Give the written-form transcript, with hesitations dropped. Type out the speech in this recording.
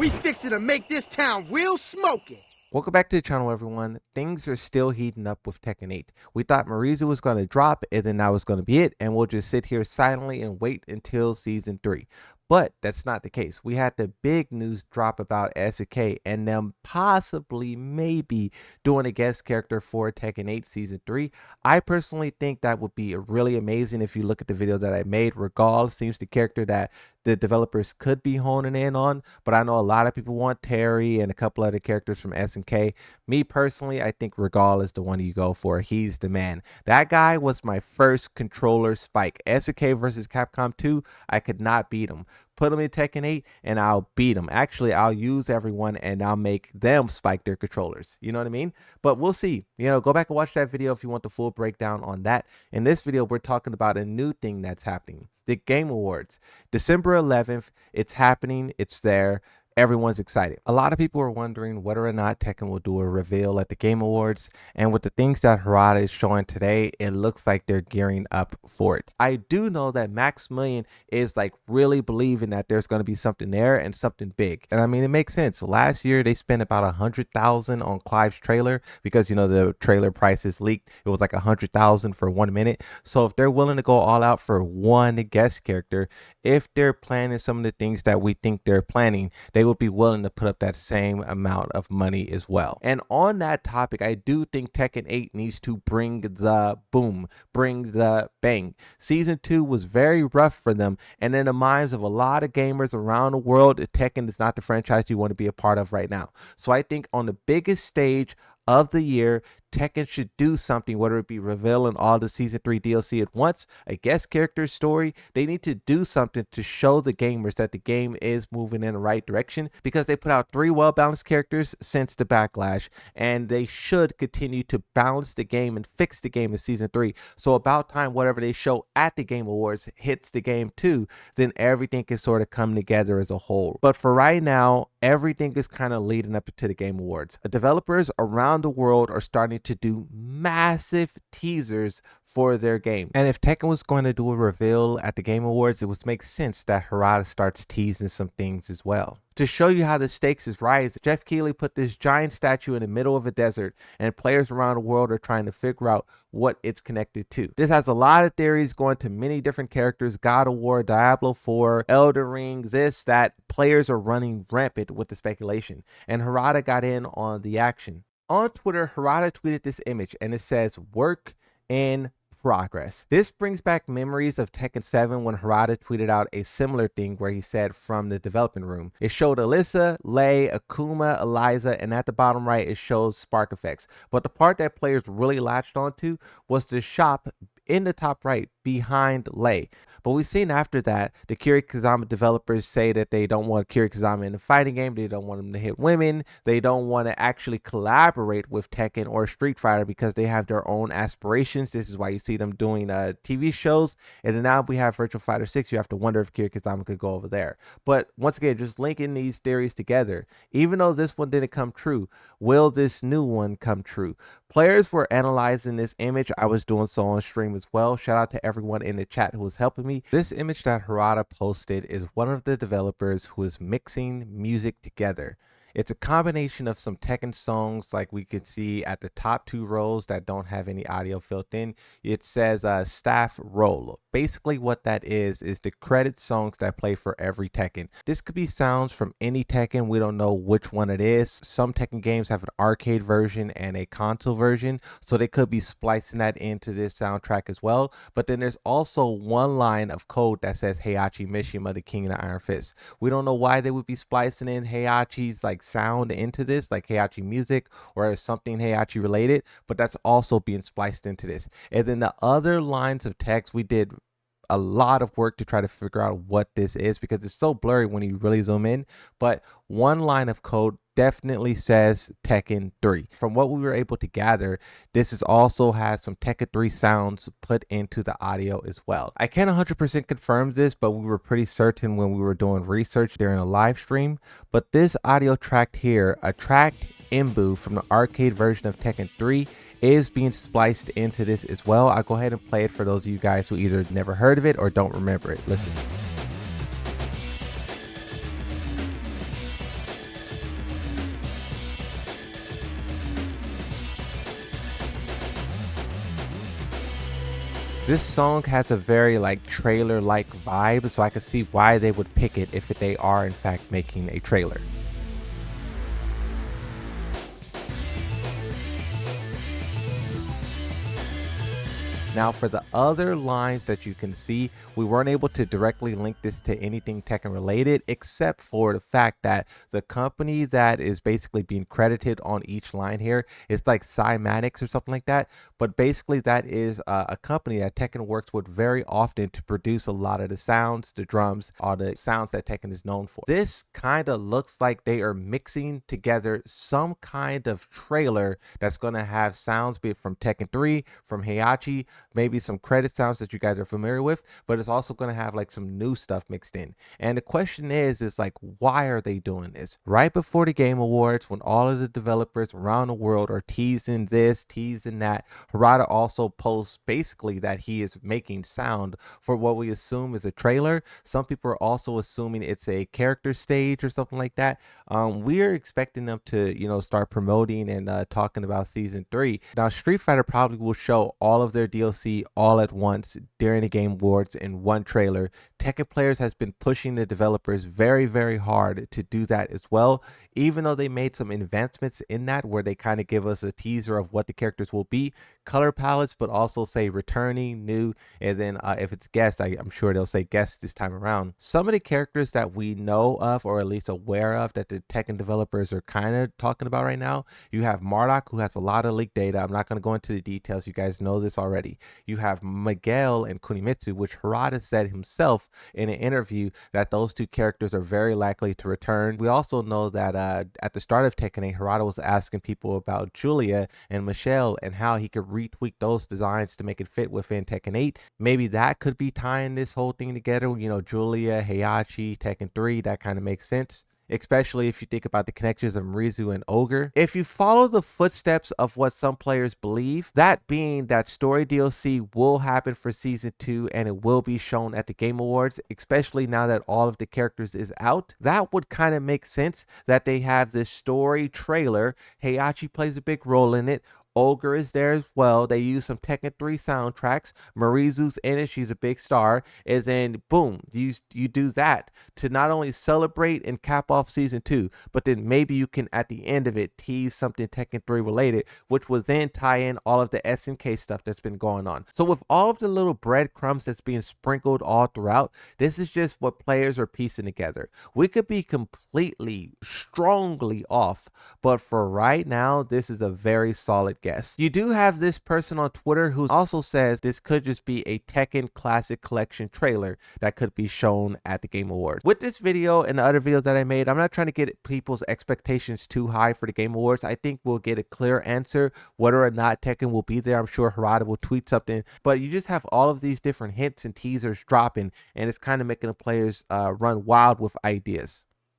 We fixing to make this town real smoking. Welcome back to the channel, everyone. Things are still heating up with Tekken 8. We thought Marizu was going to drop and then that was going to be it, and we'll just sit here silently and wait until Season 3. But that's not the case. We had the big news drop about SK and them possibly maybe doing a guest character for Tekken 8 Season 3. I personally think that would be really amazing. If you look at the video that I made, Regal seems the character that the developers could be honing in on, but I know a lot of people want Terry and a couple other characters from SNK. Me personally, I think Regal is the one you go for. He's the man. That guy was my first controller spike. SNK versus Capcom 2, I could not beat him. Put him in Tekken 8 and I'll beat him. Actually, I'll use everyone and I'll make them spike their controllers. You know what I mean? But we'll see. Go back and watch that video if you want the full breakdown on that. In this video, we're talking about a new thing that's happening. The Game Awards. December 11th, it's happening. It's there. Everyone's excited. A lot of people are wondering whether or not Tekken will do a reveal at the Game Awards, and with the things that Harada is showing today, it looks like they're gearing up for it. I do know that Maximilian is really believing that there's going to be something there and something big, and I mean, it makes sense. Last year they spent about 100,000 on Clive's trailer because the trailer prices leaked. It was like 100,000 for 1 minute. So if they're willing to go all out for one guest character, if they're planning some of the things that we think they're planning, they would be willing to put up that same amount of money as well. And on that topic, I do think Tekken 8 needs to bring the boom, bring the bang. Season 2 was very rough for them, and in the minds of a lot of gamers around the world, Tekken is not the franchise you want to be a part of right now. So I think on the biggest stage of the year, Tekken should do something, whether it be revealing all the Season 3 DLC at once, a guest character story. They need to do something to show the gamers that the game is moving in the right direction, because they put out 3 well-balanced characters since the backlash, and they should continue to balance the game and fix the game in Season 3. So about time whatever they show at the Game Awards hits the game too, then everything can sort of come together as a whole. But for right now, everything is kind of leading up to the Game Awards. Developers around the world are starting to do massive teasers for their game. And if Tekken was going to do a reveal at the Game Awards, it would make sense that Harada starts teasing some things as well. To show you how the stakes is rising, Jeff Keighley put this giant statue in the middle of a desert, and players around the world are trying to figure out what it's connected to. This has a lot of theories going to many different characters: God of War, Diablo 4, Elden Ring, this, that. Players are running rampant with the speculation, and Harada got in on the action. On Twitter, Harada tweeted this image, and it says, "Work in progress." This brings back memories of Tekken 7 when Harada tweeted out a similar thing where he said, "From the development room." It showed Alyssa, Lei, Akuma, Eliza, and at the bottom right it shows spark effects. But the part that players really latched onto was the shop in the top right behind Lei. But we've seen after that the Kiryu Kazama developers say that they don't want Kiryu Kazama in the fighting game, they don't want him to hit women, they don't want to actually collaborate with Tekken or Street Fighter because they have their own aspirations. This is why you see them doing TV shows, and then now we have Virtual Fighter 6. You have to wonder if Kiryu Kazama could go over there. But once again, just linking these theories together, even though this one didn't come true, will this new one come true? Players were analyzing this image. I was doing so on stream as well. Shout out to everyone in the chat who was helping me. This image that Harada posted is one of the developers who is mixing music together. It's a combination of some Tekken songs, like we could see at the top 2 rows that don't have any audio filled in. It says staff roll. Basically what that is the credit songs that play for every Tekken. This could be sounds from any Tekken. We don't know which one it is. Some Tekken games have an arcade version and a console version, so they could be splicing that into this soundtrack as well. But then there's also one line of code that says Heihachi Mishima, the King of the Iron Fist. We don't know why they would be splicing in Heihachi's sound into this, like Heihachi music or something Heihachi related, but that's also being spliced into this. And then the other lines of text, we did a lot of work to try to figure out what this is because it's so blurry when you really zoom in. But one line of code definitely says Tekken 3. From what we were able to gather, this is also has some Tekken 3 sounds put into the audio as well. I can't 100% confirm this, but we were pretty certain when we were doing research during a live stream. But this audio track here, a track Imbu from the arcade version of Tekken 3, is being spliced into this as well. I'll go ahead and play it for those of you guys who either never heard of it or don't remember it. Listen. This song has a very like trailer-like vibe, so I can see why they would pick it if they are in fact making a trailer. Now for the other lines that you can see, we weren't able to directly link this to anything Tekken related, except for the fact that the company that is basically being credited on each line here is like Cymatics or something like that. But basically that is a company that Tekken works with very often to produce a lot of the sounds, the drums, all the sounds that Tekken is known for. This kind of looks like they are mixing together some kind of trailer that's going to have sounds, be it from Tekken 3, from Heihachi, maybe some credit sounds that you guys are familiar with, but it's also going to have like some new stuff mixed in. And the question is like, why are they doing this? Right before the Game Awards, when all of the developers around the world are teasing this, teasing that, Harada also posts basically that he is making sound for what we assume is a trailer. Some people are also assuming it's a character stage or something like that. We're expecting them to, start promoting and talking about season 3. Now, Street Fighter probably will show all of their DLC all at once during the Game Awards in one trailer. Tekken players has been pushing the developers very, very hard to do that as well, even though they made some advancements in that where they kind of give us a teaser of what the characters will be, color palettes, but also say returning, new, and then if it's guests, I'm sure they'll say guests this time around. Some of the characters that we know of, or at least aware of, that the Tekken developers are kind of talking about right now, you have Marduk, who has a lot of leaked data. I'm not going to go into the details. You guys know this already. You have Miguel and Kunimitsu, which Harada said himself in an interview that those two characters are very likely to return. We also know that at the start of Tekken 8, Harada was asking people about Julia and Michelle and how he could retweak those designs to make it fit within Tekken 8. Maybe that could be tying this whole thing together. Julia, Heihachi, Tekken 3, that kind of makes sense, especially if you think about the connections of Marizu and Ogre. If you follow the footsteps of what some players believe, that being that story DLC will happen for Season 2 and it will be shown at the Game Awards, especially now that all of the characters is out, that would kind of make sense that they have this story trailer. Heihachi plays a big role in it. Ogre is there as well. They use some Tekken 3 soundtracks. Marizu's in it. She's a big star. And then, boom, you do that to not only celebrate and cap off Season 2, but then maybe you can, at the end of it, tease something Tekken 3 related, which will then tie in all of the SNK stuff that's been going on. So with all of the little breadcrumbs that's being sprinkled all throughout, this is just what players are piecing together. We could be completely, strongly off, but for right now, this is a very solid guess. You do have this person on Twitter who also says this could just be a Tekken Classic Collection trailer that could be shown at the Game Awards. With this video and the other videos that I made, I'm not trying to get people's expectations too high for the Game Awards. I think we'll get a clear answer whether or not Tekken will be there. I'm sure Harada will tweet something, but you just have all of these different hints and teasers dropping, and it's kind of making the players run wild with ideas.